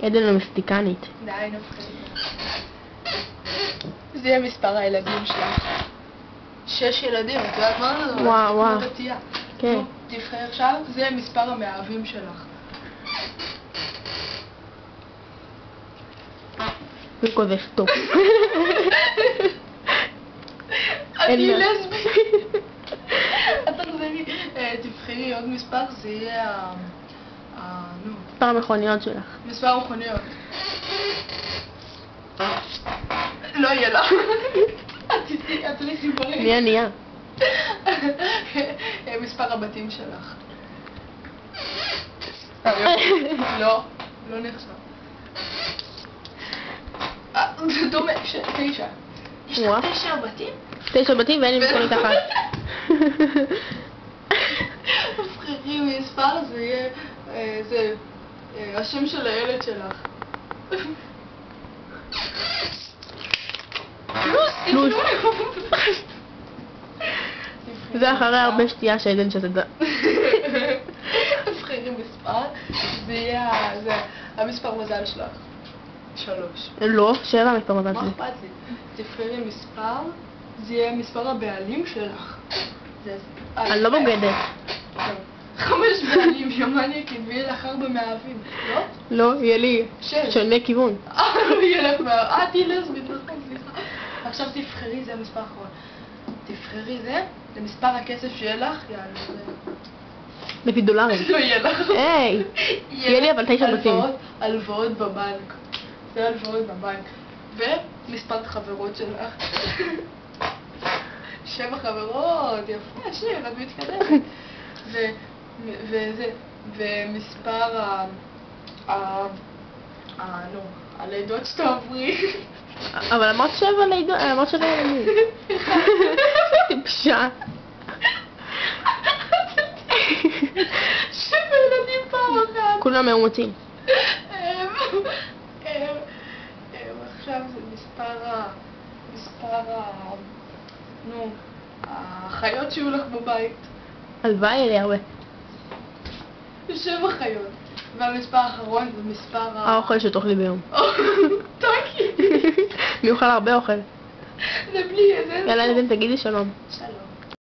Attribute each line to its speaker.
Speaker 1: עדן המסטיקנית.
Speaker 2: די, נפחד. זה יהיה מספר הילדים שלך. 6 ילדים, את יודעת מה?
Speaker 1: וואו, וואו. כן.
Speaker 2: תבחרי עכשיו, זה יהיה מספר המאהבים שלך.
Speaker 1: זה כזה סטופ.
Speaker 2: אני לסבי. תבחרי עוד מספר, זה יהיה
Speaker 1: מספר המכוניות שלך.
Speaker 2: מספר המכוניות. לא יהיה לך. את לי סיפורים.
Speaker 1: מי ענייה?
Speaker 2: מספר הבתים שלך. לא, לא נחשב. זה דומה, 9. יש לך 9 בתים?
Speaker 1: 9 בתים ואין לי מכונית אחת.
Speaker 2: תבחרי מספר, זה יהיה, זה השם של הילד שלך.
Speaker 1: לו"ז. זה אחרי הרבה שתייה שעדן שתדע.
Speaker 2: תבחרי מספר, זה יהיה המספר מזל שלך. 3.
Speaker 1: לא, 7 מספר מזל
Speaker 2: מה
Speaker 1: שלי.
Speaker 2: אכפת לי? תבחרי מספר, זה יהיה מספר הבעלים שלך.
Speaker 1: אני לא בוגדת.
Speaker 2: 5 בעלים, יומניאקית, ויהיה לך 4 מאהבים, לא?
Speaker 1: לא, יהיה לי
Speaker 2: 6.
Speaker 1: שונה כיוון.
Speaker 2: לא יהיה לך מאהב. תהיי לסבית, נכון, סליחה. עכשיו תבחרי, זה המספר האחרון. תבחרי זה, למספר הכסף שיהיה לך, יאללה.
Speaker 1: לפי דולרים.
Speaker 2: לא יהיה לך.
Speaker 1: היי, יהיה לי אבל 9 בתים.
Speaker 2: הלוואות בבנק. זה הלוואות בבנק. ומספר חברות שלך. 7 חברות, יפה, שיר, את מתקדמת. ומספר הלידות שאתה עוברי.
Speaker 1: אבל אמרת 7 לידות, אמרת 7 ילדים. טיפשה.
Speaker 2: 7 ילדים פעם אחת.
Speaker 1: כולם מאומצים.
Speaker 2: עכשיו זה החיות שיהיו לך בבית.
Speaker 1: הלוואי יהיה לי הרבה.
Speaker 2: 7 חיות. והמספר האחרון זה מספר
Speaker 1: האוכל שתאכלי ביום.
Speaker 2: טוקי.
Speaker 1: מי אוכל הרבה אוכל.
Speaker 2: זה בלי איזה...
Speaker 1: יאללה, עדן, תגידי שלום.
Speaker 2: שלום.